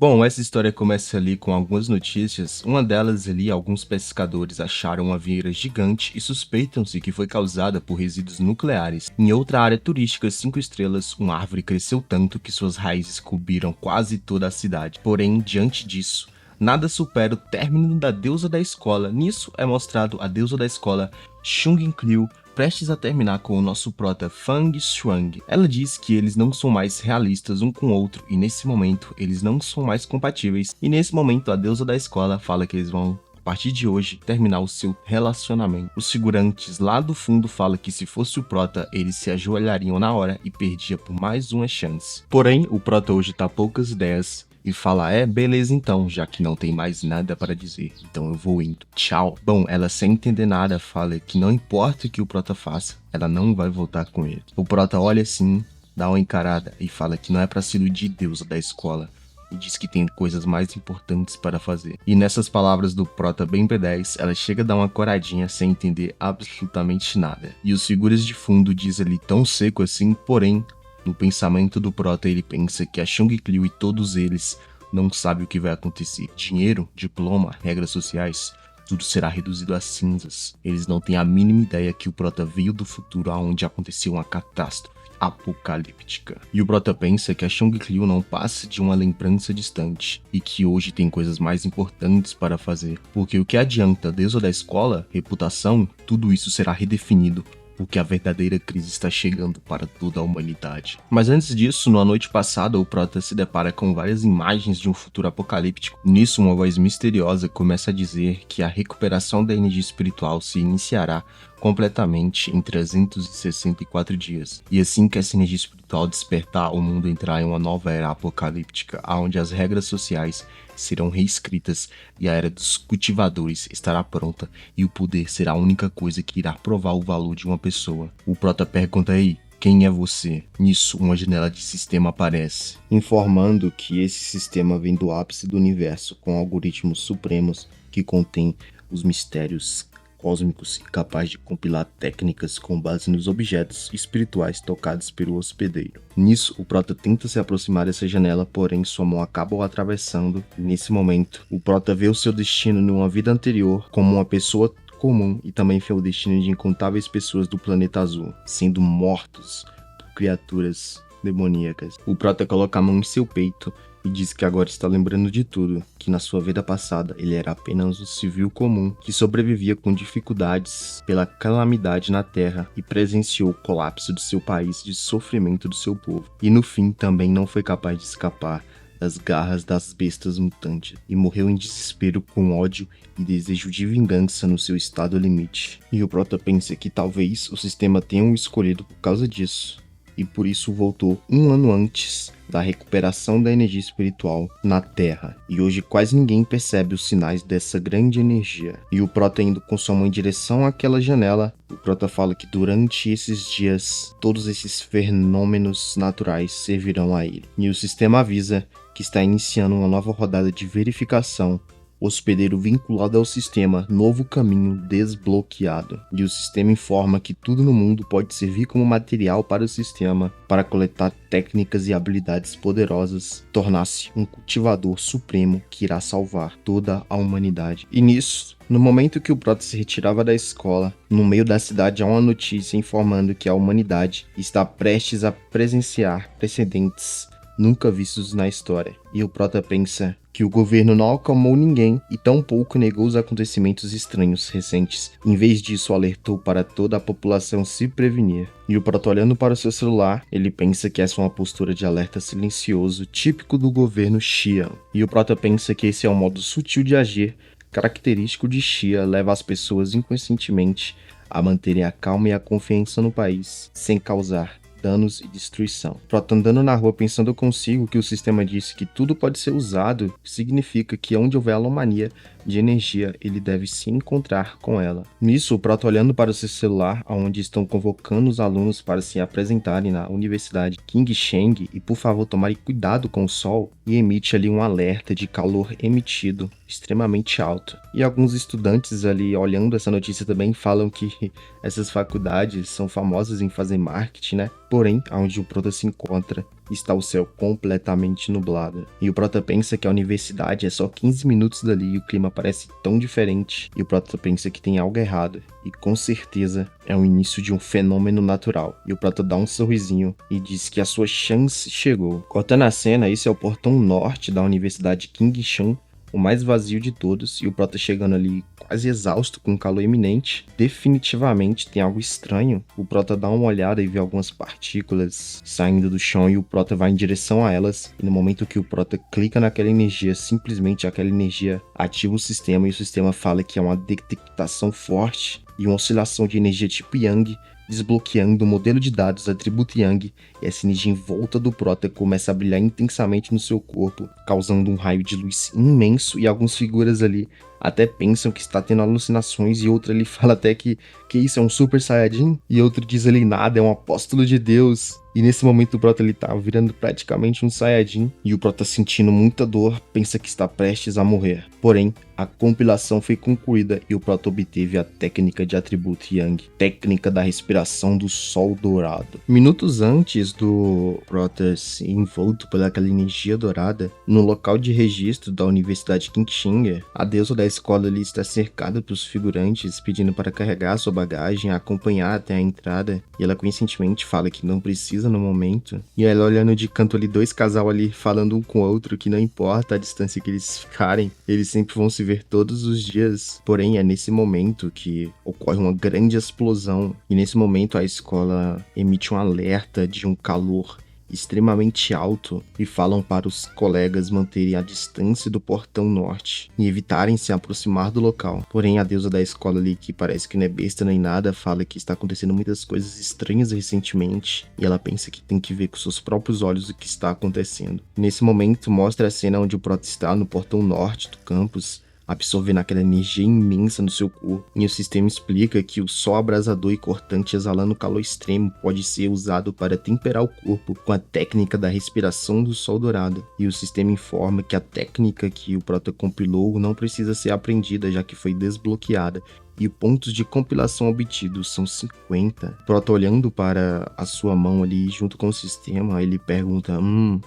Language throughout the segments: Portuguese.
Bom, essa história começa ali com algumas notícias. Uma delas ali, alguns pescadores acharam uma vieira gigante e suspeitam-se que foi causada por resíduos nucleares. Em outra área turística 5 estrelas, uma árvore cresceu tanto que suas raízes cobriram quase toda a cidade. Porém, diante disso, nada supera o término da deusa da escola. Nisso é mostrado a deusa da escola, Chung Clio, prestes a terminar com o nosso prota Fang Xuang. Ela diz que eles não são mais realistas um com o outro e nesse momento eles não são mais compatíveis. E nesse momento a deusa da escola fala que eles vão, a partir de hoje, terminar o seu relacionamento. Os figurantes lá do fundo falam que se fosse o prota, eles se ajoelhariam na hora e perdia por mais uma chance. Porém, o prota hoje tá poucas ideias e fala, beleza então, já que não tem mais nada para dizer, então eu vou indo, tchau. Bom, ela sem entender nada fala que não importa o que o prota faça, ela não vai voltar com ele. O prota olha assim, dá uma encarada e fala que não é para se iludir deusa da escola, e diz que tem coisas mais importantes para fazer. E nessas palavras do prota bem B10, ela chega a dar uma coradinha sem entender absolutamente nada. E os figuras de fundo diz ali tão seco assim, porém, no pensamento do prota ele pensa que a Chung Clio e todos eles não sabem o que vai acontecer. Dinheiro, diploma, regras sociais, tudo será reduzido a cinzas. Eles não têm a mínima ideia que o prota veio do futuro onde aconteceu uma catástrofe apocalíptica. E o prota pensa que a Chung Clio não passa de uma lembrança distante e que hoje tem coisas mais importantes para fazer. Porque o que adianta deusa da escola, reputação, tudo isso será redefinido, porque a verdadeira crise está chegando para toda a humanidade. Mas antes disso, na noite passada, o prota se depara com várias imagens de um futuro apocalíptico. Nisso, uma voz misteriosa começa a dizer que a recuperação da energia espiritual se iniciará completamente em 364 dias. E assim que essa energia espiritual despertar, o mundo entrará em uma nova era apocalíptica, onde as regras sociais serão reescritas e a era dos cultivadores estará pronta e o poder será a única coisa que irá provar o valor de uma pessoa. O prota pergunta aí, quem é você? Nisso, uma janela de sistema aparece, informando que esse sistema vem do ápice do universo, com algoritmos supremos que contêm os mistérios cósmicos e capaz de compilar técnicas com base nos objetos espirituais tocados pelo hospedeiro. Nisso, o prota tenta se aproximar dessa janela, porém sua mão acaba o atravessando. Nesse momento, o prota vê o seu destino numa vida anterior como uma pessoa comum e também vê o destino de incontáveis pessoas do planeta azul, sendo mortos por criaturas demoníacas. O prota coloca a mão em seu peito e diz que agora está lembrando de tudo, que na sua vida passada ele era apenas um civil comum que sobrevivia com dificuldades pela calamidade na terra e presenciou o colapso de seu país e de sofrimento do seu povo. E no fim também não foi capaz de escapar das garras das bestas mutantes e morreu em desespero com ódio e desejo de vingança no seu estado limite. E o prota pensa que talvez o sistema tenha o escolhido por causa disso, e por isso voltou um ano antes da recuperação da energia espiritual na Terra. E hoje quase ninguém percebe os sinais dessa grande energia. E o prota indo com sua mão em direção àquela janela, o prota fala que durante esses dias, todos esses fenômenos naturais servirão a ele. E o sistema avisa que está iniciando uma nova rodada de verificação. Hospedeiro vinculado ao sistema, novo caminho desbloqueado. E o sistema informa que tudo no mundo pode servir como material para o sistema, para coletar técnicas e habilidades poderosas, tornar-se um cultivador supremo que irá salvar toda a humanidade. E nisso, no momento que o prota se retirava da escola, no meio da cidade há uma notícia informando que a humanidade está prestes a presenciar precedentes nunca vistos na história. E o prota pensa que o governo não acalmou ninguém e tampouco negou os acontecimentos estranhos recentes. Em vez disso, alertou para toda a população se prevenir. E o prota olhando para o seu celular, ele pensa que essa é uma postura de alerta silencioso, típico do governo Xi'an. E o prota pensa que esse é um modo sutil de agir, característico de Xia, leva as pessoas inconscientemente a manterem a calma e a confiança no país, sem causar danos e destruição. Prota andando na rua pensando consigo que o sistema disse que tudo pode ser usado, significa que onde houver alomania, de energia, ele deve se encontrar com ela. Nisso, o Prota olhando para o seu celular, onde estão convocando os alunos para se apresentarem na Universidade King Sheng e por favor tomarem cuidado com o sol, e emite ali um alerta de calor emitido extremamente alto. E alguns estudantes ali olhando essa notícia também falam que essas faculdades são famosas em fazer marketing, né? Porém, onde o Prota se encontra, está o céu completamente nublado. E o Prota pensa que a universidade é só 15 minutos dali e o clima parece tão diferente. E o Prota pensa que tem algo errado. E com certeza é o início de um fenômeno natural. E o Prota dá um sorrisinho e diz que a sua chance chegou. Cortando a cena, esse é o portão norte da Universidade King Sheng, o mais vazio de todos, e o Prota chegando ali quase exausto, com calor iminente. Definitivamente tem algo estranho. O Prota dá uma olhada e vê algumas partículas saindo do chão e o Prota vai em direção a elas. E no momento que o Prota clica naquela energia, simplesmente aquela energia ativa o sistema e o sistema fala que é uma detectação forte e uma oscilação de energia tipo Yang, desbloqueando o modelo de dados atributo Yang, e essa energia em volta do Prota começa a brilhar intensamente no seu corpo, causando um raio de luz imenso, e algumas figuras ali até pensam que está tendo alucinações, e outra ali fala até que isso é um Super Saiyajin, e outro diz ali nada, é um apóstolo de Deus. E nesse momento o Prota ele tá virando praticamente um Saiyajin, e o Prota sentindo muita dor, pensa que está prestes a morrer. Porém, a compilação foi concluída e o Prota obteve a técnica de atributo Yang, técnica da respiração do sol dourado. Minutos antes do Prota ser envolto pelaquela energia dourada, no local de registro da Universidade Qingxing, a deusa da escola ali está cercada pelos figurantes pedindo para carregar sua bagagem, acompanhar até a entrada, e ela conscientemente fala que não precisa no momento. E ela olhando de canto ali, dois casal ali falando um com o outro, que não importa a distância que eles ficarem, eles sempre vão se ver todos os dias. Porém, é nesse momento que ocorre uma grande explosão, e nesse momento a escola emite um alerta de um calor extremamente alto e falam para os colegas manterem a distância do portão norte e evitarem se aproximar do local. Porém, a deusa da escola ali, que parece que não é besta nem nada, fala que está acontecendo muitas coisas estranhas recentemente e ela pensa que tem que ver com seus próprios olhos o que está acontecendo. Nesse momento, mostra a cena onde o Prota está no portão norte do campus, absorvendo aquela energia imensa no seu corpo, e o sistema explica que o sol abrasador e cortante exalando calor extremo pode ser usado para temperar o corpo com a técnica da respiração do sol dourado, e o sistema informa que a técnica que o Prota compilou não precisa ser aprendida, já que foi desbloqueada, e pontos de compilação obtidos são 50. Prota olhando para a sua mão ali junto com o sistema, ele pergunta,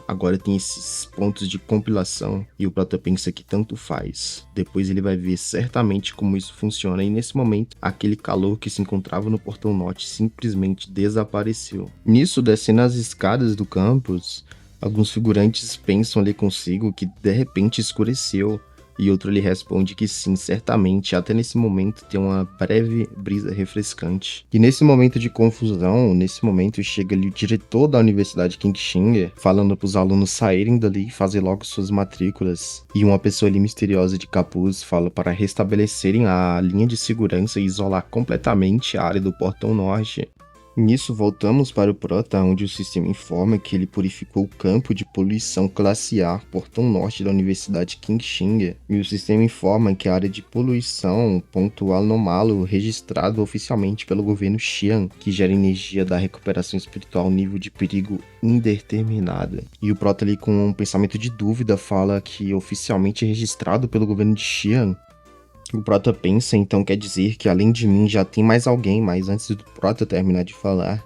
agora tem esses pontos de compilação, e o Prota pensa que tanto faz. Depois ele vai ver certamente como isso funciona, e nesse momento, aquele calor que se encontrava no portão norte simplesmente desapareceu. Nisso, descendo as escadas do campus, alguns figurantes pensam ali consigo que de repente escureceu, e outro lhe responde que sim, certamente, até nesse momento tem uma breve brisa refrescante. E nesse momento de confusão, nesse momento chega ali o diretor da Universidade Qingxing, falando para os alunos saírem dali e fazer logo suas matrículas. E uma pessoa ali misteriosa de capuz fala para restabelecerem a linha de segurança e isolar completamente a área do portão norte. Nisso, voltamos para o Prota, onde o sistema informa que ele purificou o campo de poluição classe A, portão norte da Universidade Qingxing, e o sistema informa que a área de poluição ponto anômalo registrado oficialmente pelo governo Xi'an, que gera energia da recuperação espiritual nível de perigo indeterminado. E o Prota ali, com um pensamento de dúvida, fala que oficialmente registrado pelo governo de Xi'an. O Prota pensa, então quer dizer que além de mim já tem mais alguém, mas antes do Prota terminar de falar,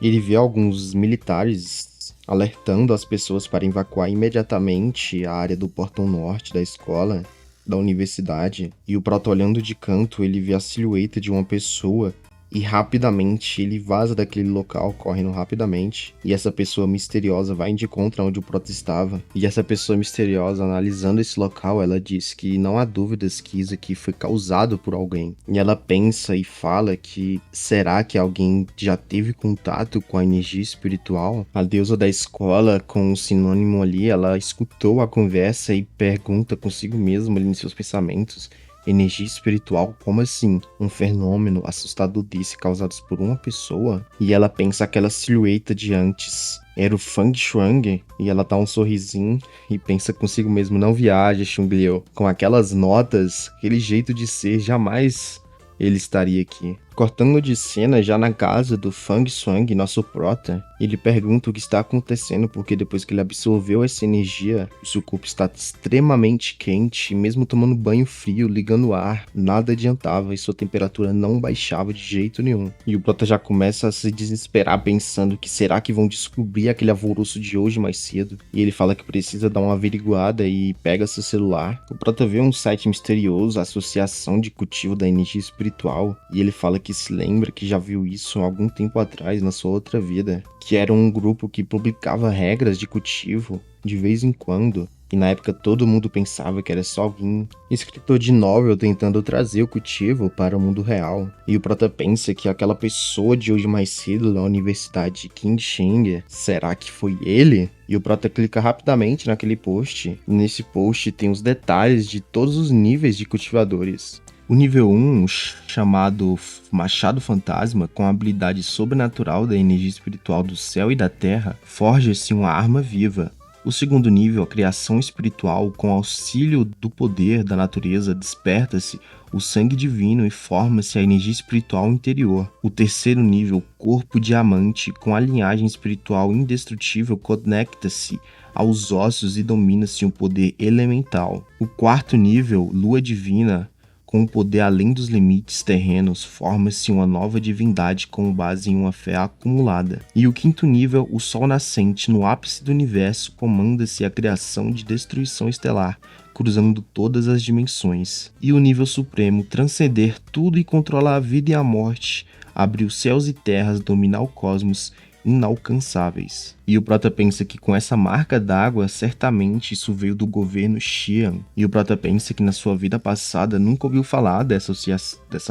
ele vê alguns militares alertando as pessoas para evacuar imediatamente a área do portão norte da escola, da universidade, e o Prota olhando de canto, ele vê a silhueta de uma pessoa e rapidamente ele vaza daquele local, correndo rapidamente, e essa pessoa misteriosa vai de encontro onde o Prota estava, e essa pessoa misteriosa, analisando esse local, ela diz que não há dúvidas que isso aqui foi causado por alguém, e ela pensa e fala que será que alguém já teve contato com a energia espiritual? A deusa da escola, com o sinônimo ali, ela escutou a conversa e pergunta consigo mesma ali em seus pensamentos, Energia espiritual? Como assim? Um fenômeno assustador desse causado por uma pessoa? E ela pensa aquela silhueta de antes era o Feng Shuang, e ela dá um sorrisinho e pensa consigo mesmo, não viaja, Xungliu. Com aquelas notas, aquele jeito de ser, jamais ele estaria aqui. Cortando de cena já na casa do Feng Shuang, nosso prota, ele pergunta o que está acontecendo, porque depois que ele absorveu essa energia, o seu corpo está extremamente quente, e mesmo tomando banho frio, ligando o ar, nada adiantava e sua temperatura não baixava de jeito nenhum. E o prota já começa a se desesperar pensando que será que vão descobrir aquele alvoroço de hoje mais cedo? E ele fala que precisa dar uma averiguada e pega seu celular. O prota vê um site misterioso, a Associação de Cultivo da Energia Espiritual, e ele fala que se lembra que já viu isso há algum tempo atrás na sua outra vida, que era um grupo que publicava regras de cultivo de vez em quando, e na época todo mundo pensava que era só algum escritor de novel tentando trazer o cultivo para o mundo real. E o prota pensa que aquela pessoa de hoje mais cedo da Universidade de Qingsheng, será que foi ele? E o prota clica rapidamente naquele post, e nesse post tem os detalhes de todos os níveis de cultivadores. O nível 1, chamado Machado Fantasma, com a habilidade sobrenatural da energia espiritual do céu e da terra, forja-se uma arma viva. O segundo nível, a criação espiritual, com auxílio do poder da natureza, desperta-se o sangue divino e forma-se a energia espiritual interior. O terceiro nível, corpo diamante, com a linhagem espiritual indestrutível, conecta-se aos ossos e domina-se um poder elemental. O quarto nível, lua divina, com um poder além dos limites terrenos, forma-se uma nova divindade com base em uma fé acumulada. E o quinto nível, o Sol nascente, no ápice do universo, comanda-se a criação de destruição estelar, cruzando todas as dimensões. E o nível supremo, transcender tudo e controlar a vida e a morte, abrir os céus e terras, dominar o cosmos, inalcançáveis. E o prota pensa que com essa marca d'água, certamente isso veio do governo Xi'an. E o prota pensa que na sua vida passada nunca ouviu falar dessa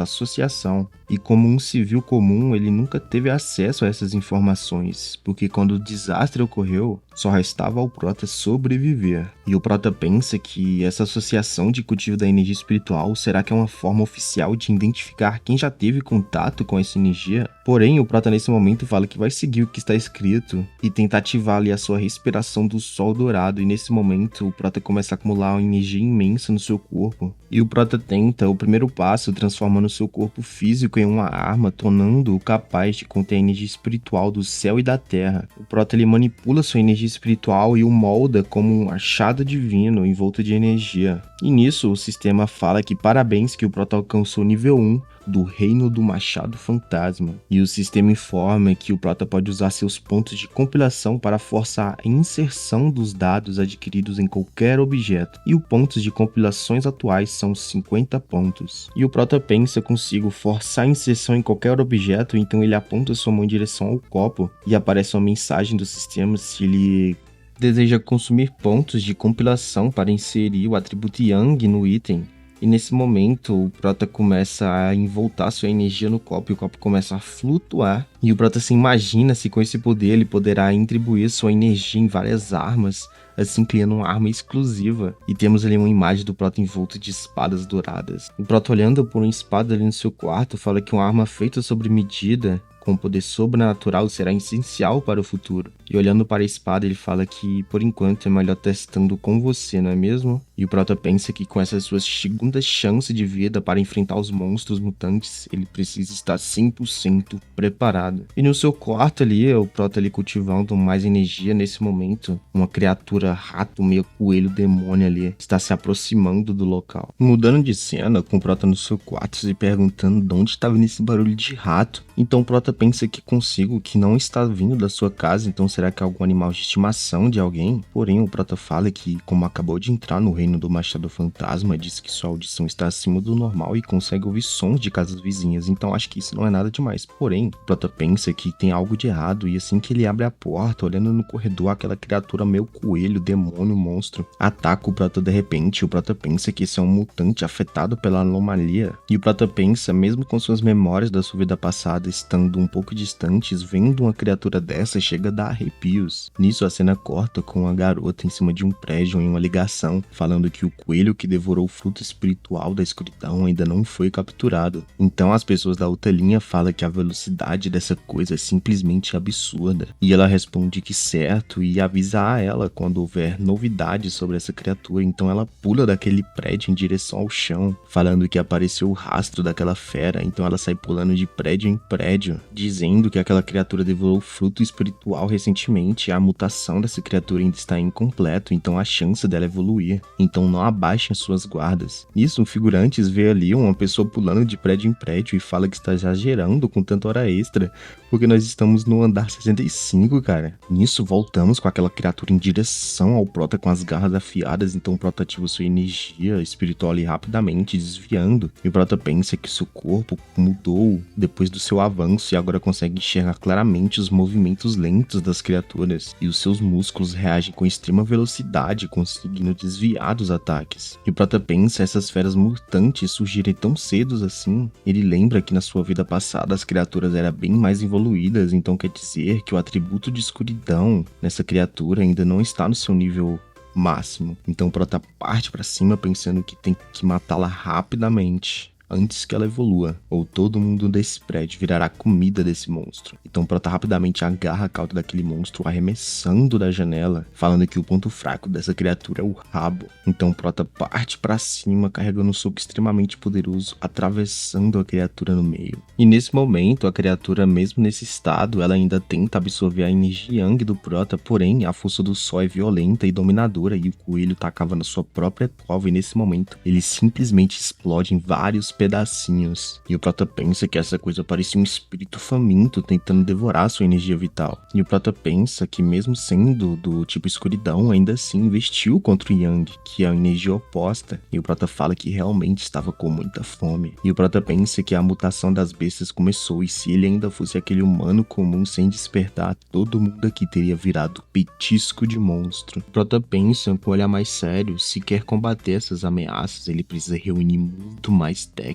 associação. E como um civil comum, ele nunca teve acesso a essas informações, porque quando o desastre ocorreu, só restava ao prota sobreviver. E o prota pensa que essa associação de cultivo da energia espiritual, será que é uma forma oficial de identificar quem já teve contato com essa energia? Porém, o prota nesse momento fala que vai seguir o que está escrito e tentar ativar ali a sua respiração do sol dourado, e nesse momento o prota começa a acumular uma energia imensa no seu corpo. E o prota tenta o primeiro passo, transformando o seu corpo físico em uma arma, tornando-o capaz de conter a energia espiritual do céu e da terra. O prota ele manipula sua energia espiritual e o molda como um machado divino envolto de energia. E nisso o sistema fala que parabéns, que o prota alcançou nível 1 do reino do Machado Fantasma. E o sistema informa que o prota pode usar seus pontos de compilação para forçar a inserção dos dados adquiridos em qualquer objeto. E os pontos de compilações atuais são 50 pontos. E o prota pensa consigo forçar a inserção em qualquer objeto, então ele aponta sua mão em direção ao copo e aparece uma mensagem do sistema se ele deseja consumir pontos de compilação para inserir o atributo Yang no item. E nesse momento o prota começa a envoltar sua energia no copo e o copo começa a flutuar. E o prota se imagina se com esse poder ele poderá atribuir sua energia em várias armas, assim criando uma arma exclusiva. E temos ali uma imagem do prota envolto de espadas douradas. O prota olhando por uma espada ali no seu quarto fala que uma arma feita sobre medida com poder sobrenatural será essencial para o futuro. E olhando para a espada, ele fala que, por enquanto, é melhor testando com você, não é mesmo? E o prota pensa que com essas suas segundas chances de vida para enfrentar os monstros mutantes, ele precisa estar 100% preparado. E no seu quarto ali, o prota ali cultivando mais energia nesse momento, uma criatura rato, meio coelho, demônio ali, está se aproximando do local. Mudando de cena, com o prota no seu quarto se perguntando de onde está vindo esse barulho de rato. Então o prota pensa que consigo que não está vindo da sua casa, então será que é algum animal de estimação de alguém? Porém, o prota fala que, como acabou de entrar no reino do Machado Fantasma, diz que sua audição está acima do normal e consegue ouvir sons de casas vizinhas, então acho que isso não é nada demais. Porém, o prota pensa que tem algo de errado, e assim que ele abre a porta, olhando no corredor, aquela criatura meio coelho, demônio, monstro, ataca o prota de repente. O prota pensa que esse é um mutante afetado pela anomalia, e o prota pensa, mesmo com suas memórias da sua vida passada estando um pouco distantes, vendo uma criatura dessa chega a dar arrepios. Nisso a cena corta com a garota em cima de um prédio em uma ligação, falando que o coelho que devorou o fruto espiritual da escuridão ainda não foi capturado. Então as pessoas da outra linha falam que a velocidade dessa coisa é simplesmente absurda. E ela responde que certo e avisa a ela quando houver novidades sobre essa criatura. Então ela pula daquele prédio em direção ao chão, falando que apareceu o rastro daquela fera. Então ela sai pulando de prédio em prédio, dizendo que aquela criatura devorou o fruto espiritual recentemente e a mutação dessa criatura ainda está incompleta, então a chance dela evoluir. Então não abaixem suas guardas. Nisso, o Figurantes vê ali uma pessoa pulando de prédio em prédio e fala que está exagerando com tanta hora extra, porque nós estamos no andar 65, cara. Nisso, voltamos com aquela criatura em direção ao Prota com as garras afiadas, então o Prota ativa sua energia espiritual ali rapidamente, desviando. E o Prota pensa que seu corpo mudou depois do seu avanço e agora consegue enxergar claramente os movimentos lentos das criaturas. E os seus músculos reagem com extrema velocidade, conseguindo desviar dos ataques. E o Prota pensa essas feras mutantes surgirem tão cedo assim. Ele lembra que na sua vida passada as criaturas eram bem mais evoluídas, então quer dizer que o atributo de escuridão nessa criatura ainda não está no seu nível máximo. Então o Prota parte pra cima pensando que tem que matá-la rapidamente, antes que ela evolua, ou todo mundo desse prédio virará comida desse monstro. Então Prota rapidamente agarra a cauda daquele monstro, arremessando da janela, falando que o ponto fraco dessa criatura é o rabo. Então Prota parte pra cima, carregando um soco extremamente poderoso, atravessando a criatura no meio. E nesse momento, a criatura, mesmo nesse estado, ela ainda tenta absorver a energia Yang do Prota, porém, a força do Sol é violenta e dominadora, e o coelho tá cavando a sua própria cova, e nesse momento, ele simplesmente explode em vários pedacinhos. E o Prota pensa que essa coisa parecia um espírito faminto tentando devorar sua energia vital. E o Prota pensa que mesmo sendo do tipo escuridão, ainda assim investiu contra o Yang, que é a energia oposta. E o Prota fala que realmente estava com muita fome. E o Prota pensa que a mutação das bestas começou, e se ele ainda fosse aquele humano comum sem despertar, todo mundo aqui teria virado petisco de monstro. O Prota pensa, com um olhar mais sério, se quer combater essas ameaças, ele precisa reunir muito mais técnicas.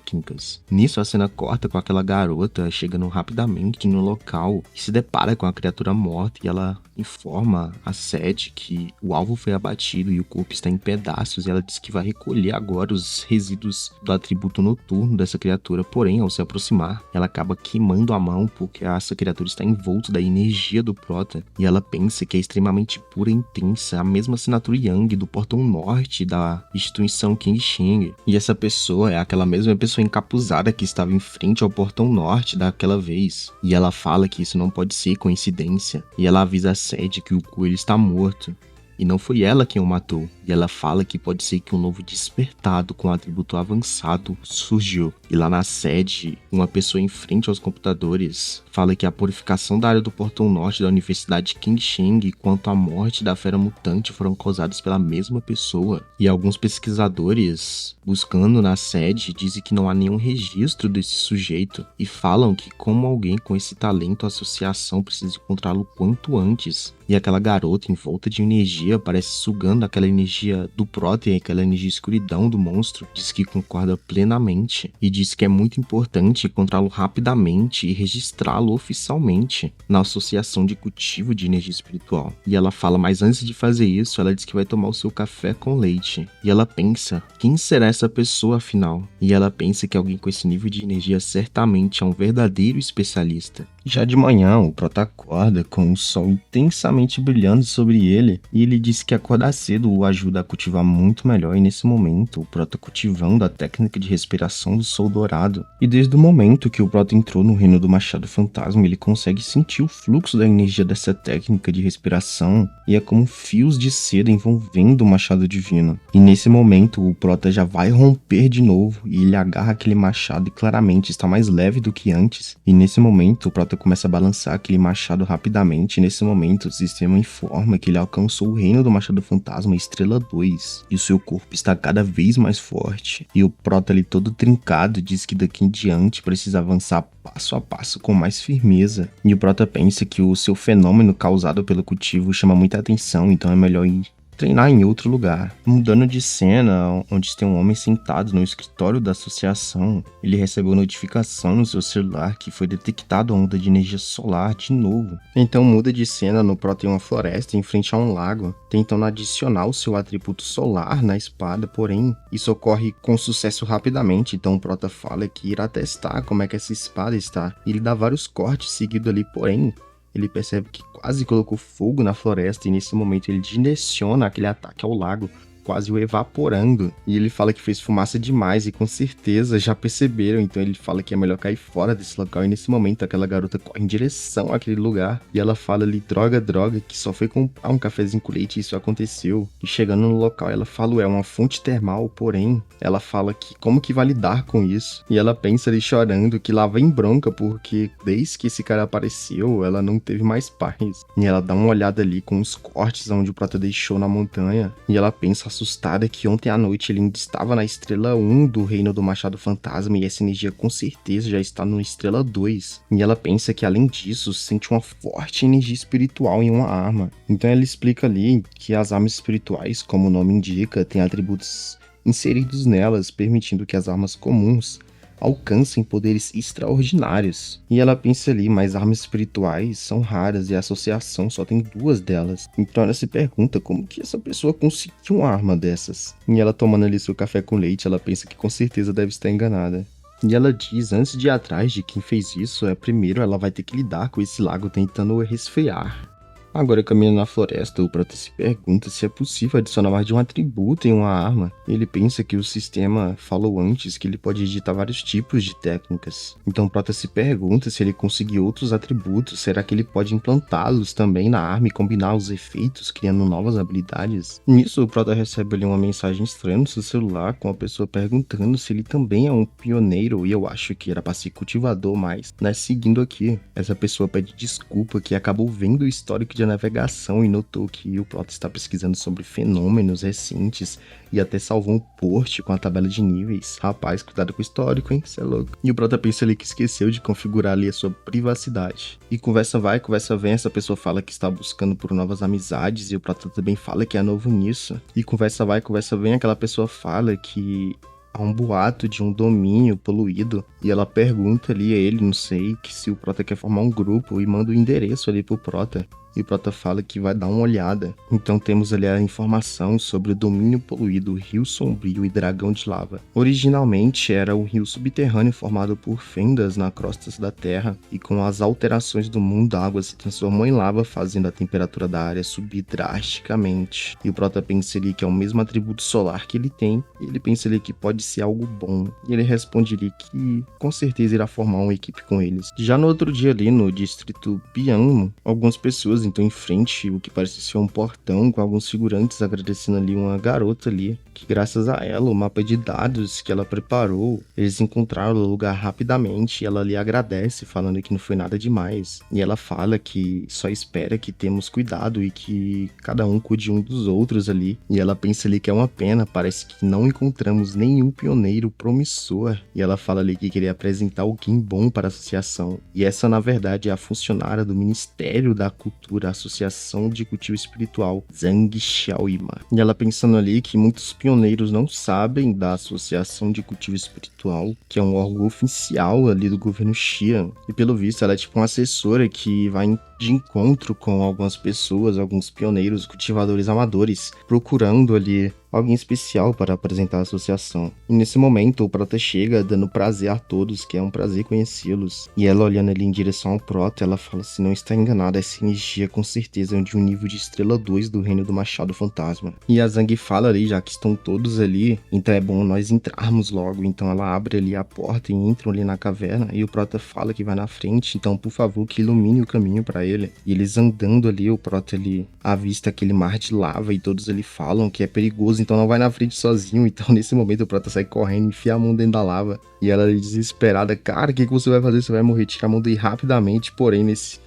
Nisso a cena corta com aquela garota chegando rapidamente no local e se depara com a criatura morta, e ela informa a Sete que o alvo foi abatido e o corpo está em pedaços, e ela diz que vai recolher agora os resíduos do atributo noturno dessa criatura, porém ao se aproximar ela acaba queimando a mão porque essa criatura está envolta da energia do Prota, e ela pensa que é extremamente pura e intensa, a mesma assinatura Yang do portão norte da instituição King Shing. E essa pessoa é aquela mesma pessoa encapuzada que estava em frente ao portão norte daquela vez. E ela fala que isso não pode ser coincidência, e ela avisa a Sede que o coelho está morto. E não foi ela quem o matou. E ela fala que pode ser que um novo despertado com atributo avançado surgiu. E lá na sede, uma pessoa em frente aos computadores fala que a purificação da área do portão norte da Universidade King Shing quanto à morte da fera mutante foram causados pela mesma pessoa. E alguns pesquisadores, buscando na sede, dizem que não há nenhum registro desse sujeito. E falam que como alguém com esse talento, a associação precisa encontrá-lo quanto antes. E aquela garota envolta de energia parece sugando aquela energia do Prota e aquela energia escuridão do monstro. Diz que concorda plenamente e diz que é muito importante encontrá-lo rapidamente e registrá-lo oficialmente na Associação de Cultivo de Energia Espiritual. E ela fala, mas antes de fazer isso, ela diz que vai tomar o seu café com leite. E ela pensa, quem será essa pessoa afinal? E ela pensa que alguém com esse nível de energia certamente é um verdadeiro especialista. Já de manhã, o Prota acorda com o sol intensamente brilhando sobre ele, e ele diz que acordar cedo o ajuda a cultivar muito melhor, e nesse momento o Prota cultivando a técnica de respiração do sol dourado. E desde o momento que o Prota entrou no reino do Machado Fantasma, ele consegue sentir o fluxo da energia dessa técnica de respiração, e é como fios de seda envolvendo o Machado Divino. E nesse momento o Prota já vai romper de novo, e ele agarra aquele machado e claramente está mais leve do que antes. E nesse momento o Prota começa a balançar aquele machado rapidamente, e nesse momento o sistema informa que ele alcançou o reino do Machado Fantasma Estrela 2, e o seu corpo está cada vez mais forte, e o Prota ali todo trincado diz que daqui em diante precisa avançar passo a passo com mais firmeza, e o Prota pensa que o seu fenômeno causado pelo cultivo chama muita atenção, então é melhor ir treinar em outro lugar. Mudando de cena, onde tem um homem sentado no escritório da associação, ele recebeu notificação no seu celular que foi detectada a onda de energia solar de novo. Então muda de cena no Prota em uma floresta em frente a um lago, tentando adicionar o seu atributo solar na espada, porém isso ocorre com sucesso rapidamente, então o Prota fala que irá testar como é que essa espada está. Ele dá vários cortes seguidos ali, porém ele percebe que quase colocou fogo na floresta e nesse momento ele direciona aquele ataque ao lago, quase o evaporando. E ele fala que fez fumaça demais e com certeza já perceberam, então ele fala que é melhor cair fora desse local. E nesse momento aquela garota corre em direção àquele lugar e ela fala ali, droga, que só foi comprar um cafezinho com leite e isso aconteceu. E chegando no local ela fala, é uma fonte termal, porém ela fala que como que vai lidar com isso? E ela pensa ali chorando que lá vem bronca porque desde que esse cara apareceu ela não teve mais paz. E ela dá uma olhada ali com os cortes onde o Prota deixou na montanha e ela pensa assustada que ontem à noite ele ainda estava na estrela 1 do reino do Machado Fantasma e essa energia com certeza já está no estrela 2. E ela pensa que além disso sente uma forte energia espiritual em uma arma. Então ela explica ali que as armas espirituais, como o nome indica, têm atributos inseridos nelas, permitindo que as armas comuns alcancem poderes extraordinários. E ela pensa ali, mas armas espirituais são raras e a associação só tem 2 delas. Então ela se pergunta como que essa pessoa conseguiu uma arma dessas. E ela tomando ali seu café com leite, ela pensa que com certeza deve estar enganada. E ela diz, antes de ir atrás de quem fez isso, primeiro ela vai ter que lidar com esse lago tentando resfriar. Agora, caminhando na floresta, o Prota se pergunta se é possível adicionar mais de um atributo em uma arma. Ele pensa que o sistema falou antes que ele pode digitar vários tipos de técnicas. Então o Prota se pergunta se ele conseguir outros atributos, será que ele pode implantá-los também na arma e combinar os efeitos, criando novas habilidades? Nisso, o Prota recebe ali uma mensagem estranha no seu celular com a pessoa perguntando se ele também é um pioneiro, e eu acho que era para ser cultivador, mas, seguindo aqui, essa pessoa pede desculpa que acabou vendo o histórico de navegação e notou que o Prota está pesquisando sobre fenômenos recentes e até salvou um post com a tabela de níveis. Rapaz, cuidado com o histórico, hein? Cê é louco. E o Prota pensa ali que esqueceu de configurar ali a sua privacidade. E conversa vai, conversa vem, essa pessoa fala que está buscando por novas amizades e o Prota também fala que é novo nisso. E conversa vai, conversa vem, aquela pessoa fala que há um boato de um domínio poluído e ela pergunta ali a ele, não sei, que se o Prota quer formar um grupo e manda o endereço ali pro Prota. E o Prota fala que vai dar uma olhada. Então temos ali a informação sobre o domínio poluído Rio Sombrio e Dragão de Lava. Originalmente era um rio subterrâneo formado por fendas na crosta da terra e com as alterações do mundo a água se transformou em lava, fazendo a temperatura da área subir drasticamente. E o Prota pensa ali que é o mesmo atributo solar que ele tem e ele pensa ali que pode ser algo bom. E ele responde ali que com certeza irá formar uma equipe com eles. Já no outro dia ali no distrito Biamo, algumas pessoas então em frente o que parece ser um portão com alguns figurantes agradecendo ali uma garota ali, que graças a ela, o mapa de dados que ela preparou, eles encontraram o lugar rapidamente e ela lhe agradece, falando que não foi nada demais. E ela fala que só espera que temos cuidado e que cada um cuide um dos outros ali. E ela pensa ali que é uma pena, parece que não encontramos nenhum pioneiro promissor. E ela fala ali que queria apresentar alguém bom para a associação. E essa, na verdade, é a funcionária do Ministério da Cultura, a Associação de Cultivo Espiritual, Zhang Xiaoyima. E ela pensando ali que muitos pioneiros não sabem da Associação de Cultivo Espiritual, que é um órgão oficial ali do governo Xi'an. E pelo visto ela é tipo uma assessora que vai de encontro com algumas pessoas, alguns pioneiros, cultivadores amadores, procurando ali alguém especial para apresentar a associação. E nesse momento o Prota chega dando prazer a todos, que é um prazer conhecê-los. E ela olhando ali em direção ao Prota, ela fala, se não está enganada, essa energia com certeza é de um nível de estrela 2 do reino do Machado Fantasma. E a Zhang fala ali, já que estão todos ali, então é bom nós entrarmos logo. Então ela abre ali a porta e entram ali na caverna, e o Prota fala que vai na frente, então por favor que ilumine o caminho para ele. E eles andando ali, o Prota ali avista aquele mar de lava e todos ali falam que é perigoso, então não vai na frente sozinho. Então nesse momento o Prota sai correndo, enfia a mão dentro da lava e ela desesperada, cara, o que você vai fazer? Você vai morrer, tira a mão daí rapidamente. Porém nesse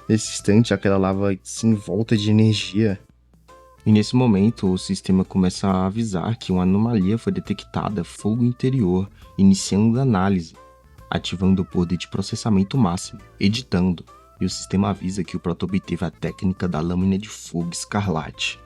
instante aquela lava se envolta de energia. E nesse momento o sistema começa a avisar que uma anomalia foi detectada, fogo interior, iniciando a análise, ativando o poder de processamento máximo, editando. E o sistema avisa que o Prota obteve a técnica da lâmina de fogo escarlate.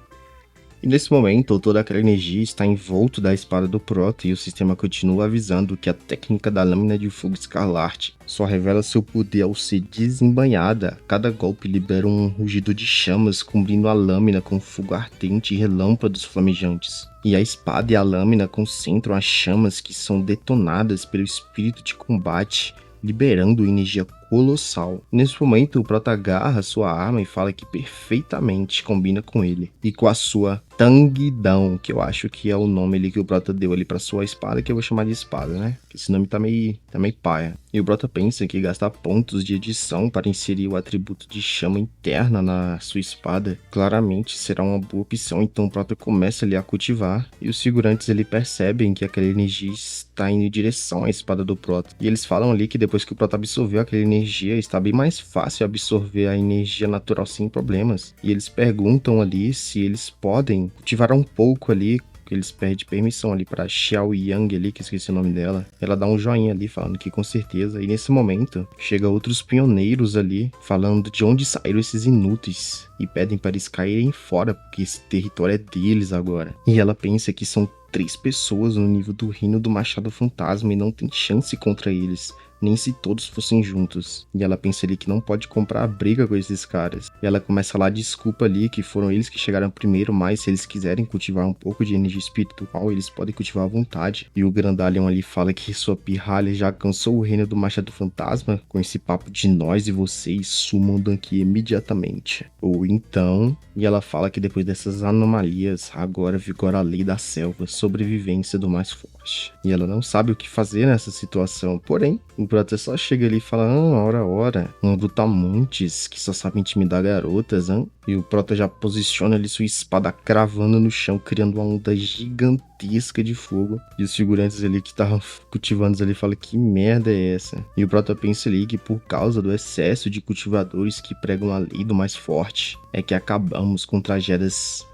E nesse momento, toda aquela energia está envolto da espada do Prota e o sistema continua avisando que a técnica da lâmina de fogo escarlate só revela seu poder ao ser desembainhada. Cada golpe libera um rugido de chamas, cobrindo a lâmina com fogo ardente e relâmpagos flamejantes. E a espada e a lâmina concentram as chamas que são detonadas pelo espírito de combate, liberando energia colossal. Nesse momento, o Prota agarra sua arma e fala que perfeitamente combina com ele e com a sua Tangdão, que eu acho que é o nome ali que o Prota deu ali pra sua espada, que eu vou chamar de espada, né? Porque esse nome tá meio paia. E o Prota pensa que gastar pontos de edição para inserir o atributo de chama interna na sua espada claramente será uma boa opção, então o Prota começa ali a cultivar e os figurantes ali percebem que aquela energia está indo em direção à espada do Prota. E eles falam ali que depois que o Prota absorveu aquela energia, está bem mais fácil absorver a energia natural sem problemas. E eles perguntam ali se eles podem cultivar um pouco ali, que eles pedem permissão ali pra Xiao Yang ali, que eu esqueci o nome dela. Ela dá um joinha ali, falando que com certeza. E nesse momento, chega outros pioneiros ali, falando de onde saíram esses inúteis. E pedem para eles caírem fora, porque esse território é deles agora. E ela pensa que são 3 pessoas no nível do reino do Machado Fantasma e não tem chance contra eles, nem se todos fossem juntos. E ela pensa ali que não pode comprar a briga com esses caras. E ela começa lá, desculpa ali que foram eles que chegaram primeiro, mas se eles quiserem cultivar um pouco de energia espiritual, eles podem cultivar à vontade. E o Grandalion ali fala que sua pirralha já alcançou o reino do Machado Fantasma, com esse papo de nós e vocês sumam daqui imediatamente. Ou então... E ela fala que depois dessas anomalias, agora vigora a lei da selva, sobrevivência do mais forte. E ela não sabe o que fazer nessa situação, porém, o Prota só chega ali e fala, ora, um brutamontes que só sabe intimidar garotas, hein? E o Prota já posiciona ali sua espada cravando no chão, criando uma onda gigantesca de fogo. E os figurantes ali que estavam cultivando ali falam, que merda é essa? E o Prota pensa ali que por causa do excesso de cultivadores que pregam a lei do mais forte, é que acabamos com tragédias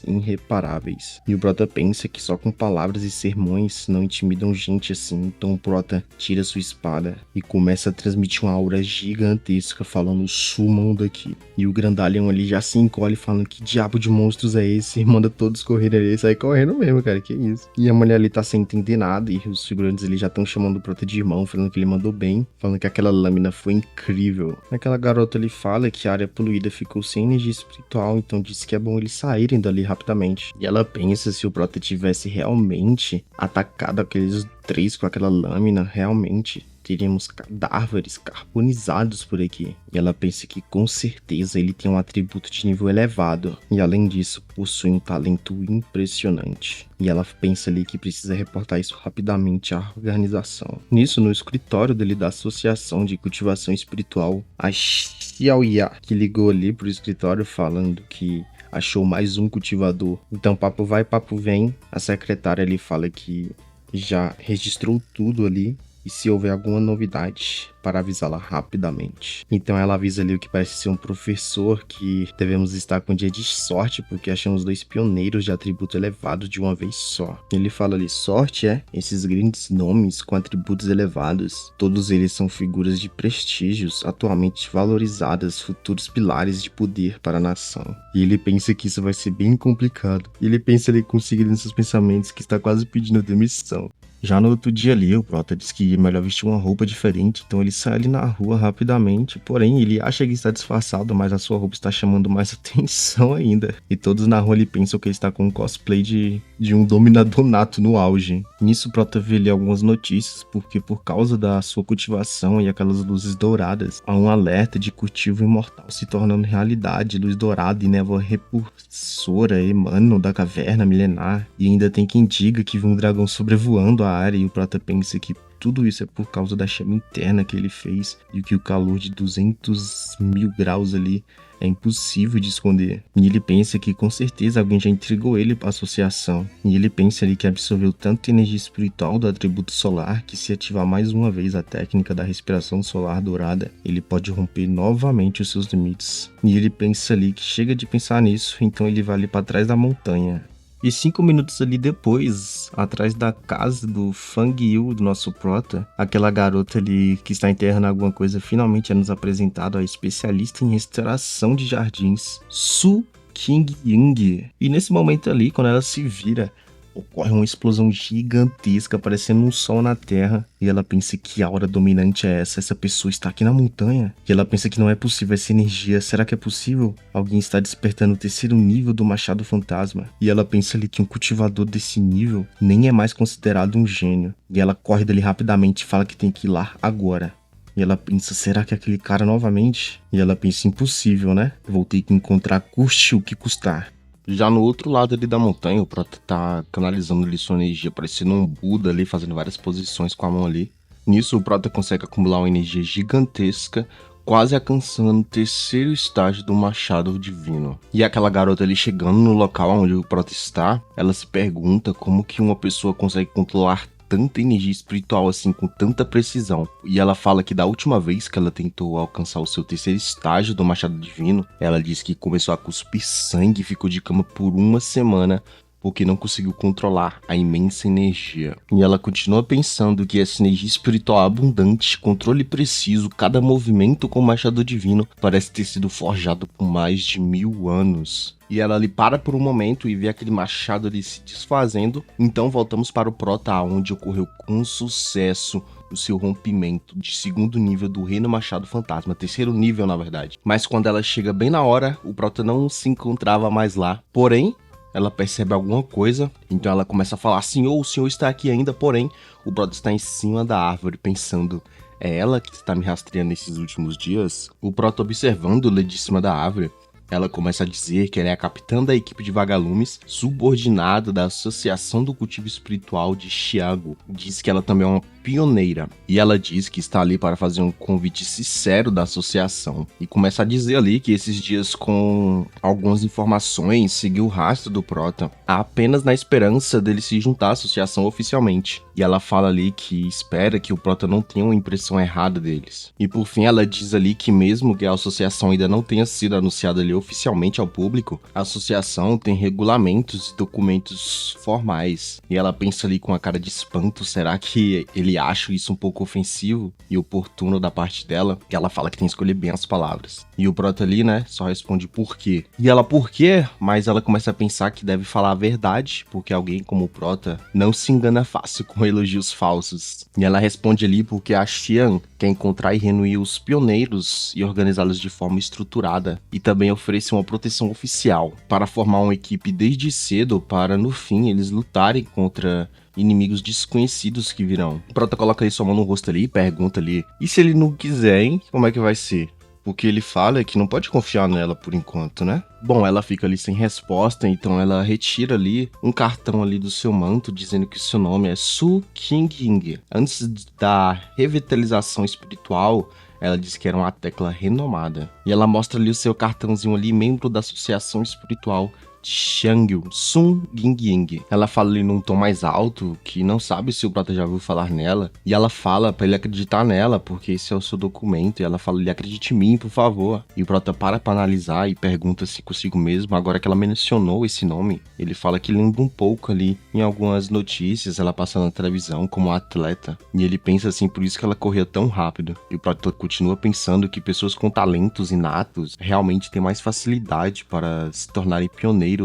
irreparáveis. E o Prota pensa que só com palavras e sermões não intimidam gente assim, então o Prota tira sua espada e começa a transmitir uma aura gigantesca falando, sumam daqui. E o Grandalion ali já se encolhe falando, que diabo de monstros é esse? E manda todos correrem ali, sai correndo mesmo, cara, que isso. E a mulher ali tá sem entender nada e os figurantes ali já estão chamando o Prota de irmão, falando que ele mandou bem, falando que aquela lâmina foi incrível. Aquela garota ali fala que a área poluída ficou sem energia espiritual, então disse que é bom eles saírem dali rapidamente. E ela pensa, se o Prota tivesse realmente atacado aqueles 3 com aquela lâmina, realmente teríamos cadáveres carbonizados por aqui. E ela pensa que com certeza ele tem um atributo de nível elevado. E além disso, possui um talento impressionante. E ela pensa ali que precisa reportar isso rapidamente à organização. Nisso, no escritório dele da Associação de Cultivação Espiritual, a Xiaoya, que ligou ali pro escritório falando que achou mais um cultivador. Então papo vai, papo vem. A secretária ali fala que já registrou tudo ali e se houver alguma novidade, para avisá-la rapidamente. Então ela avisa ali o que parece ser um professor, que devemos estar com um dia de sorte porque achamos 2 pioneiros de atributo elevado de uma vez só. Ele fala ali, sorte esses grandes nomes com atributos elevados, todos eles são figuras de prestígios, atualmente valorizadas, futuros pilares de poder para a nação. E ele pensa que isso vai ser bem complicado. E ele pensa ali conseguindo em seus pensamentos que está quase pedindo demissão. Já no outro dia ali, o Prota diz que é melhor vestir uma roupa diferente, então ele sai ali na rua rapidamente, porém ele acha que está disfarçado, mas a sua roupa está chamando mais atenção ainda. E todos na rua ali pensam que ele está com um cosplay de um dominador nato no auge. Nisso o Prota vê ali algumas notícias, porque por causa da sua cultivação e aquelas luzes douradas, há um alerta de cultivo imortal se tornando realidade, luz dourada e névoa repulsora emanam da caverna milenar, e ainda tem quem diga que viu um dragão sobrevoando a área, e o Prota pensa que tudo isso é por causa da chama interna que ele fez e que o calor de 200.000 graus ali é impossível de esconder. E ele pensa que com certeza alguém já intrigou ele para a associação. E ele pensa ali que absorveu tanta energia espiritual do atributo solar que, se ativar mais uma vez a técnica da respiração solar dourada, ele pode romper novamente os seus limites. E ele pensa ali que chega de pensar nisso, então ele vai ali para trás da montanha. E 5 minutos ali depois, atrás da casa do Fang Yu, do nosso Prota, aquela garota ali que está enterrando alguma coisa, finalmente é nos apresentado a especialista em restauração de jardins, Su King Ying. E nesse momento ali, quando ela se vira, ocorre uma explosão gigantesca, parecendo um sol na terra. E ela pensa que aura dominante é essa? Essa pessoa está aqui na montanha. E ela pensa que não é possível essa energia. Será que é possível? Alguém está despertando o terceiro nível do Machado Fantasma. E ela pensa ali que um cultivador desse nível nem é mais considerado um gênio. E ela corre dali rapidamente e fala que tem que ir lá agora. E ela pensa, será que é aquele cara novamente? E ela pensa, impossível, né? Vou ter que encontrar, custe o que custar. Já no outro lado ali da montanha, o Prota tá canalizando ali sua energia, parecendo um Buda ali, fazendo várias posições com a mão ali. Nisso, o Prota consegue acumular uma energia gigantesca, quase alcançando o terceiro estágio do Machado Divino. E aquela garota ali chegando no local onde o Prota está, ela se pergunta como que uma pessoa consegue controlar tanta energia espiritual assim, com tanta precisão. E ela fala que da última vez que ela tentou alcançar o seu terceiro estágio do Machado Divino, ela disse que começou a cuspir sangue e ficou de cama por uma semana, porque não conseguiu controlar a imensa energia. E ela continua pensando que essa energia espiritual abundante, controle preciso, cada movimento com o Machado Divino parece ter sido forjado por mais de 1000 anos. E ela ali para por um momento e vê aquele machado ali se desfazendo. Então voltamos para o Prota, onde ocorreu com sucesso o seu rompimento de segundo nível do Reino Machado Fantasma, terceiro nível na verdade. Mas quando ela chega bem na hora, o Prota não se encontrava mais lá. Porém, ela percebe alguma coisa, então ela começa a falar, senhor, o senhor está aqui ainda, porém, o Prota está em cima da árvore, pensando, é ela que está me rastreando nesses últimos dias? O Prota, observando ele de cima da árvore, ela começa a dizer que ela é a capitã da equipe de vagalumes, subordinada da Associação do Cultivo Espiritual de Xiangu. Diz que ela também é uma pioneira. E ela diz que está ali para fazer um convite sincero da associação. E começa a dizer ali que esses dias, com algumas informações, seguiu o rastro do Prota, apenas na esperança dele se juntar à associação oficialmente. E ela fala ali que espera que o Prota não tenha uma impressão errada deles. E por fim ela diz ali que mesmo que a associação ainda não tenha sido anunciada ali oficialmente ao público, a associação tem regulamentos e documentos formais. E ela pensa ali com a cara de espanto, será que ele acha isso um pouco ofensivo e oportuno da parte dela? E ela fala que tem que escolher bem as palavras. E o Prota ali, né, só responde por quê. E ela, por quê? Mas ela começa a pensar que deve falar a verdade, porque alguém como o Prota não se engana fácil com elogios falsos. E ela responde ali porque a Xian quer encontrar e reunir os pioneiros e organizá-los de forma estruturada, e também oferece uma proteção oficial para formar uma equipe desde cedo para, no fim, eles lutarem contra inimigos desconhecidos que virão. O Prota coloca ali sua mão no rosto ali e pergunta ali, e se ele não quiser, hein? Como é que vai ser? O que ele fala é que não pode confiar nela por enquanto, né? Bom, ela fica ali sem resposta, então ela retira ali um cartão ali do seu manto, dizendo que o seu nome é Su Qingying. Antes da revitalização espiritual, ela diz que era uma tecla renomada. E ela mostra ali o seu cartãozinho ali, membro da Associação Espiritual de Xiangyu, Sun Ying. Ela fala ali num tom mais alto, que não sabe se o Prota já ouviu falar nela. E ela fala pra ele acreditar nela, porque esse é o seu documento. E ela fala, ele acredite em mim, por favor. E o Prota para pra analisar e pergunta se consigo mesmo. Agora que ela mencionou esse nome, ele fala que lembra um pouco ali em algumas notícias, ela passando na televisão como atleta. E ele pensa assim, por isso que ela corria tão rápido. E o Prota continua pensando que pessoas com talentos inatos realmente têm mais facilidade para se tornarem pioneiros.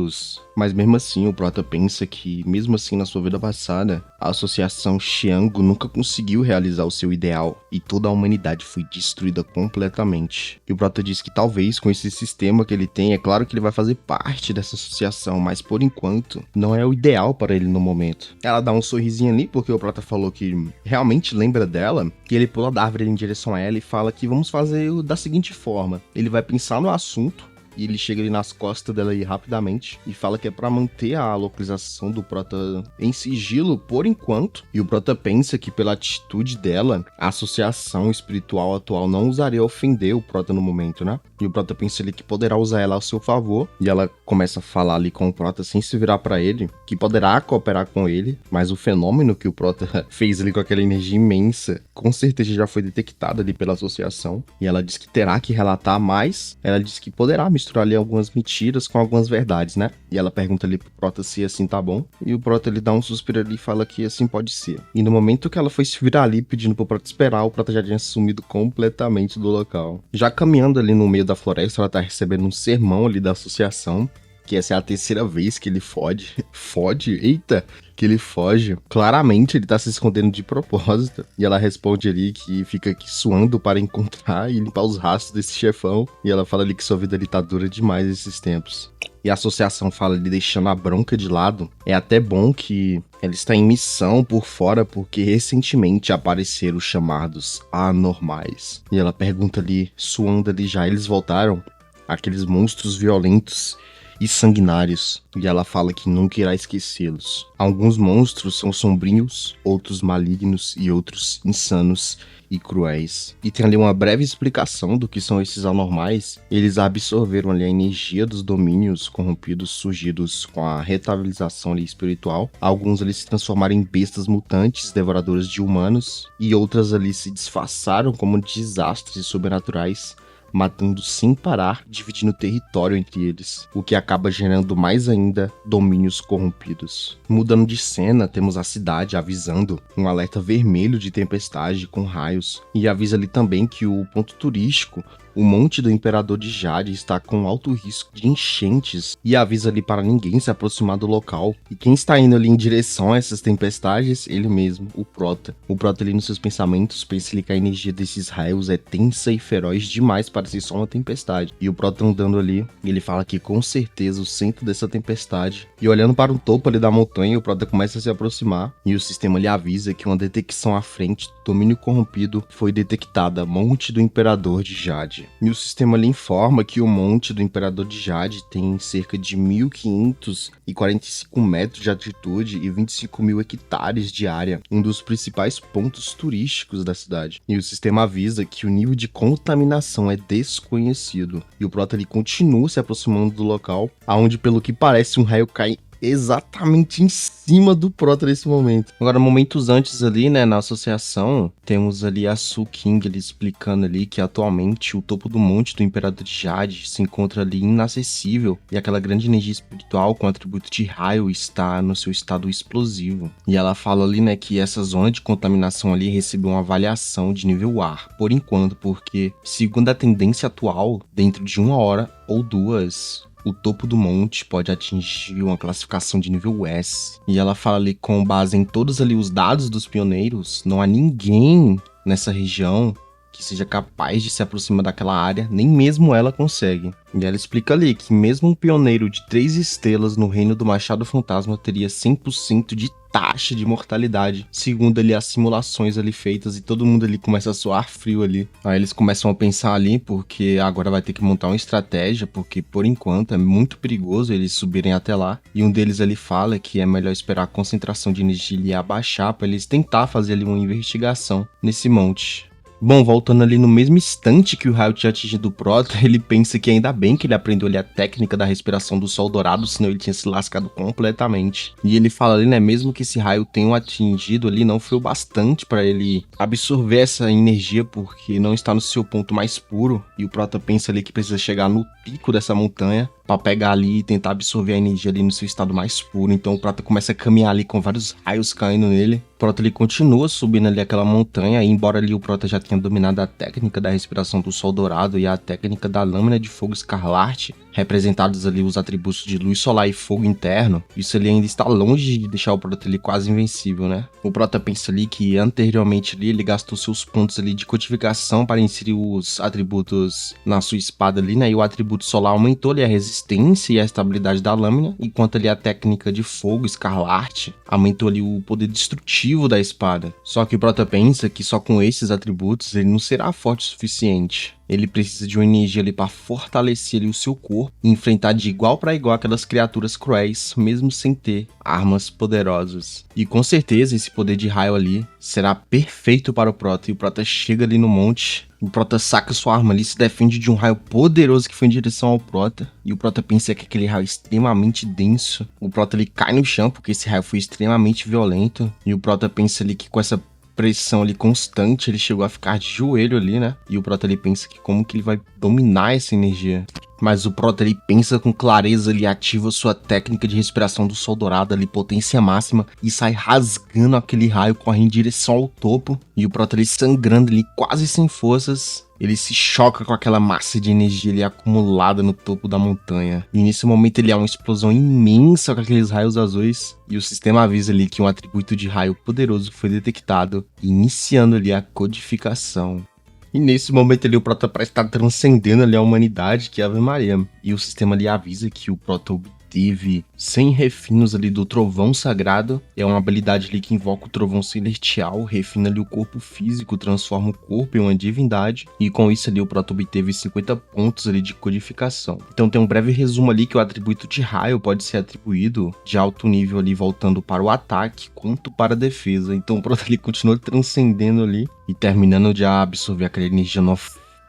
Mas mesmo assim, o Prota pensa que, mesmo assim na sua vida passada, a Associação Xiangu nunca conseguiu realizar o seu ideal e toda a humanidade foi destruída completamente. E o Prota diz que talvez com esse sistema que ele tem, é claro que ele vai fazer parte dessa associação, mas por enquanto não é o ideal para ele no momento. Ela dá um sorrisinho ali porque o Prota falou que realmente lembra dela, e ele pula da árvore em direção a ela e fala que vamos fazer da seguinte forma. Ele vai pensar no assunto, e ele chega ali nas costas dela aí rapidamente e fala que é pra manter a localização do Prota em sigilo por enquanto. E o Prota pensa que pela atitude dela, a associação espiritual atual não usaria ofender o Prota no momento, né? E o Prota pensa ali que poderá usar ela ao seu favor. E ela começa a falar ali com o Prota sem se virar pra ele, que poderá cooperar com ele, mas o fenômeno que o Prota fez ali com aquela energia imensa, com certeza já foi detectado ali pela associação. E ela diz que terá que relatar mais. Ela diz que poderá misturar ali algumas mentiras com algumas verdades, né? E ela pergunta ali pro Prota se assim tá bom. E o Prota ele dá um suspiro ali e fala que assim pode ser. E no momento que ela foi se virar ali pedindo pro Prota esperar, o Prota já tinha sumido completamente do local. Já caminhando ali no meio da floresta, ela tá recebendo um sermão ali da associação. Que essa é a terceira vez que ele fode. Fode? Eita! Que ele foge. Claramente ele tá se escondendo de propósito. E ela responde ali que fica aqui suando para encontrar e limpar os rastros desse chefão. E ela fala ali que sua vida ali tá dura demais esses tempos. E a associação fala ali deixando a bronca de lado. É até bom que ela está em missão por fora porque recentemente apareceram os chamados anormais. E ela pergunta ali, suando ali já, eles voltaram? Aqueles monstros violentos e sanguinários, e ela fala que nunca irá esquecê-los. Alguns monstros são sombrios, outros malignos e outros insanos e cruéis. E tem ali uma breve explicação do que são esses anormais. Eles absorveram ali a energia dos domínios corrompidos surgidos com a retabilização ali espiritual. Alguns ali se transformaram em bestas mutantes, devoradoras de humanos, e outras ali se disfarçaram como desastres sobrenaturais, matando sem parar, dividindo território entre eles, o que acaba gerando mais ainda domínios corrompidos. Mudando de cena, temos a cidade avisando um alerta vermelho de tempestade com raios, e avisa ali também que o ponto turístico, o Monte do Imperador de Jade, está com alto risco de enchentes e avisa ali para ninguém se aproximar do local. E quem está indo ali em direção a essas tempestades? Ele mesmo, o Prota. O Prota ali nos seus pensamentos pensa ali que a energia desses raios é tensa e feroz demais para ser só uma tempestade. E o Prota andando ali, ele fala que com certeza o centro dessa tempestade. E olhando para o topo ali da montanha, o Prota começa a se aproximar e o sistema lhe avisa que uma detecção à frente do domínio corrompido foi detectada, Monte do Imperador de Jade. E o sistema lhe informa que o Monte do Imperador de Jade tem cerca de 1.545 metros de altitude e 25.000 hectares de área, um dos principais pontos turísticos da cidade. E o sistema avisa que o nível de contaminação é desconhecido. E o Prota ele continua se aproximando do local, aonde pelo que parece um raio cai exatamente em cima do Prota nesse momento. Agora, momentos antes ali, né, na associação, temos ali a Su King ali explicando ali que atualmente o topo do Monte do Imperador de Jade se encontra ali inacessível e aquela grande energia espiritual com atributo de raio está no seu estado explosivo. E ela fala ali, né, que essa zona de contaminação ali recebeu uma avaliação de nível ar, por enquanto, porque, segundo a tendência atual, dentro de 1 hora ou 2, o topo do monte pode atingir uma classificação de nível S. E ela fala ali, com base em todos ali os dados dos pioneiros, não há ninguém nessa região que seja capaz de se aproximar daquela área, nem mesmo ela consegue. E ela explica ali que mesmo um pioneiro de 3 estrelas no reino do Machado Fantasma teria 100% de taxa de mortalidade, segundo ali as simulações ali feitas, e todo mundo ali começa a suar frio ali. Aí eles começam a pensar ali, porque agora vai ter que montar uma estratégia, porque por enquanto é muito perigoso eles subirem até lá, e um deles ali fala que é melhor esperar a concentração de energia ali abaixar para eles tentar fazer ali uma investigação nesse monte. Bom, voltando ali no mesmo instante que o raio tinha atingido o Prota, ele pensa que ainda bem que ele aprendeu ali a técnica da respiração do Sol Dourado, senão ele tinha se lascado completamente. E ele fala ali, né, mesmo que esse raio tenha o atingido ali, não foi o bastante para ele absorver essa energia, porque não está no seu ponto mais puro. E o Prota pensa ali que precisa chegar no pico dessa montanha para pegar ali e tentar absorver a energia ali no seu estado mais puro. Então o Prota começa a caminhar ali com vários raios caindo nele. O Prota ele continua subindo ali aquela montanha, e embora ali o Prota já tenha dominado a técnica da respiração do Sol Dourado e a técnica da lâmina de fogo escarlate, representados ali os atributos de luz solar e fogo interno, isso ali ainda está longe de deixar o Prota ali quase invencível, né? O Prota pensa ali que anteriormente ali ele gastou seus pontos ali de codificação para inserir os atributos na sua espada ali, né? E o atributo solar aumentou ali a resistência e a estabilidade da lâmina, enquanto ali a técnica de fogo escarlate aumentou ali o poder destrutivo da espada. Só que o Prota pensa que só com esses atributos ele não será forte o suficiente. Ele precisa de uma energia ali para fortalecer ali o seu corpo e enfrentar de igual para igual aquelas criaturas cruéis, mesmo sem ter armas poderosas. E com certeza esse poder de raio ali será perfeito para o Prota. E o Prota chega ali no monte, o Prota saca sua arma ali, se defende de um raio poderoso que foi em direção ao Prota. E o Prota pensa que aquele raio é extremamente denso. O Prota ele cai no chão porque esse raio foi extremamente violento. E o Prota pensa ali que com essa pressão ali constante, ele chegou a ficar de joelho ali, né? E o Prota ali pensa que como que ele vai dominar essa energia. Mas o Prota ele pensa com clareza, ele ativa sua técnica de respiração do Sol Dourado ali, potência máxima, e sai rasgando aquele raio, correndo em direção ao topo. E o Prota ele sangrando ali, quase sem forças. Ele se choca com aquela massa de energia ali acumulada no topo da montanha. E nesse momento ele há uma explosão imensa com aqueles raios azuis. E o sistema avisa ali que um atributo de raio poderoso foi detectado, iniciando ali a codificação. E nesse momento ali o Prota parece estar transcendendo ali a humanidade, que é a Ave Maria. E o sistema ali avisa que o Prota obteve 100 refinos ali do Trovão Sagrado. É uma habilidade ali que invoca o Trovão Celestial, refina ali o corpo físico, transforma o corpo em uma divindade. E com isso ali o Prota obteve 50 pontos ali de codificação. Então tem um breve resumo ali que o atributo de raio pode ser atribuído de alto nível ali, voltando para o ataque quanto para a defesa. Então o Prota ali continua transcendendo ali e terminando de absorver aquela energia no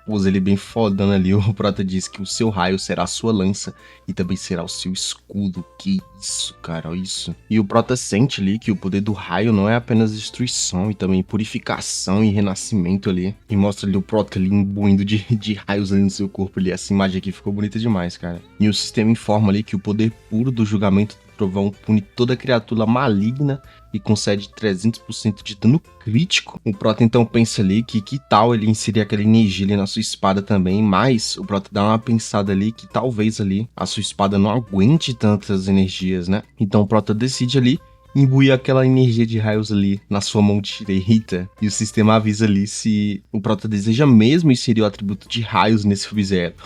usa ele bem fodando ali. O Prota diz que o seu raio será a sua lança e também será o seu escudo. Que isso, cara, olha isso. E o Prota sente ali que o poder do raio não é apenas destruição, e também purificação e renascimento ali. E mostra ali o Prota ali imbuindo de raios ali no seu corpo ali. Essa imagem aqui ficou bonita demais, cara. E o sistema informa ali que o poder puro do julgamento do trovão pune toda criatura maligna e concede 300% de dano crítico. O Prota então pensa ali que tal ele inserir aquela energia ali na sua espada também, mas o Prota dá uma pensada ali que talvez ali a sua espada não aguente tantas energias, né? Então o Prota decide ali imbuir aquela energia de raios ali na sua mão direita, e o sistema avisa ali se o Prota deseja mesmo inserir o atributo de raios nesse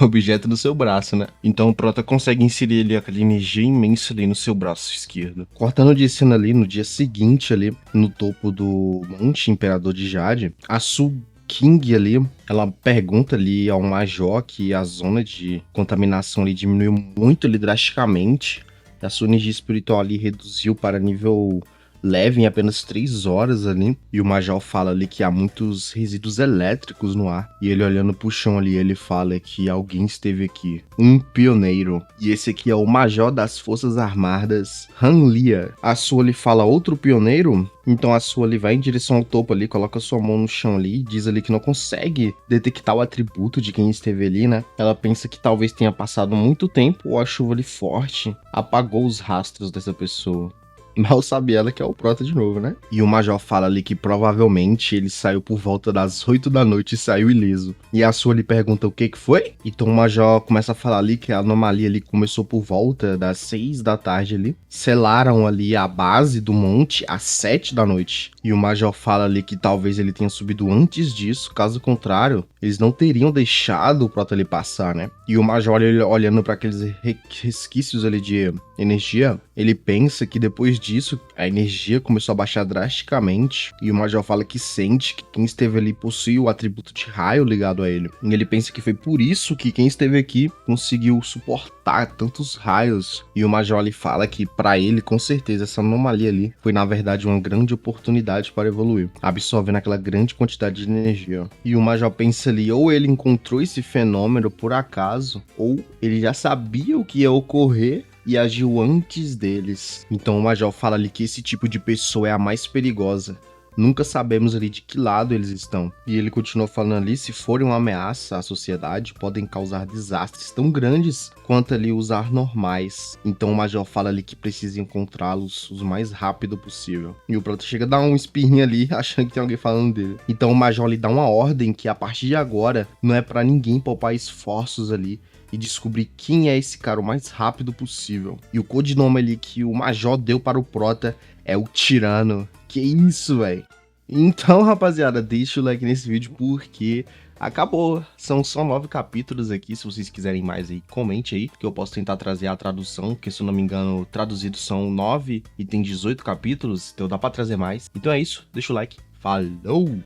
objeto no seu braço, né? Então o Prota consegue inserir ali aquela energia imensa ali no seu braço esquerdo. Cortando de cena ali, no dia seguinte ali, no topo do Monte Imperador de Jade, a King ali, ela pergunta ali ao Major que a zona de contaminação ali diminuiu muito ali drasticamente. A sua energia espiritual ali reduziu para nível leve em apenas 3 horas ali. E o Major fala ali que há muitos resíduos elétricos no ar. E ele olhando pro chão ali, ele fala que alguém esteve aqui. Um pioneiro. E esse aqui é o Major das Forças Armadas, Han Lia. A Sua ali fala outro pioneiro? Então a Sua ali vai em direção ao topo ali, coloca sua mão no chão ali, diz ali que não consegue detectar o atributo de quem esteve ali, né? Ela pensa que talvez tenha passado muito tempo ou a chuva ali forte apagou os rastros dessa pessoa. Mal sabe ela que é o Prota de novo, né? E o Major fala ali que provavelmente ele saiu por volta das 8 da noite e saiu ileso. E a Sua lhe pergunta o que foi? Então o Major começa a falar ali que a anomalia ali começou por volta das 6 da tarde ali. Selaram ali a base do monte às 7 da noite. E o Major fala ali que talvez ele tenha subido antes disso, caso contrário, eles não teriam deixado o Prota ali passar, né? E o Major ele, olhando para aqueles resquícios ali de energia, ele pensa que depois disso a energia começou a baixar drasticamente, e o Major fala que sente que quem esteve ali possui o atributo de raio ligado a ele. E ele pensa que foi por isso que quem esteve aqui conseguiu suportar tantos raios. E o Major ali fala que para ele, com certeza, essa anomalia ali foi na verdade uma grande oportunidade para evoluir, absorvendo aquela grande quantidade de energia. E o Major pensa ali, ou ele encontrou esse fenômeno por acaso, ou ele já sabia o que ia ocorrer e agiu antes deles. Então o Major fala ali que esse tipo de pessoa é a mais perigosa. Nunca sabemos ali de que lado eles estão. E ele continua falando ali, se forem uma ameaça à sociedade, podem causar desastres tão grandes quanto ali os normais. Então o Major fala ali que precisa encontrá-los o mais rápido possível. E o Prota chega a dar um espirrinho ali, achando que tem alguém falando dele. Então o Major lhe dá uma ordem que a partir de agora não é pra ninguém poupar esforços ali e descobrir quem é esse cara o mais rápido possível. E o codinome ali que o Major deu para o Prota é o Tirano. Que isso, velho? Então, rapaziada, deixa o like nesse vídeo porque acabou. São só 9 capítulos aqui. Se vocês quiserem mais aí, comente aí, que eu posso tentar trazer a tradução, porque se eu não me engano, traduzidos são 9 e tem 18 capítulos, então dá pra trazer mais. Então é isso, deixa o like. Falou!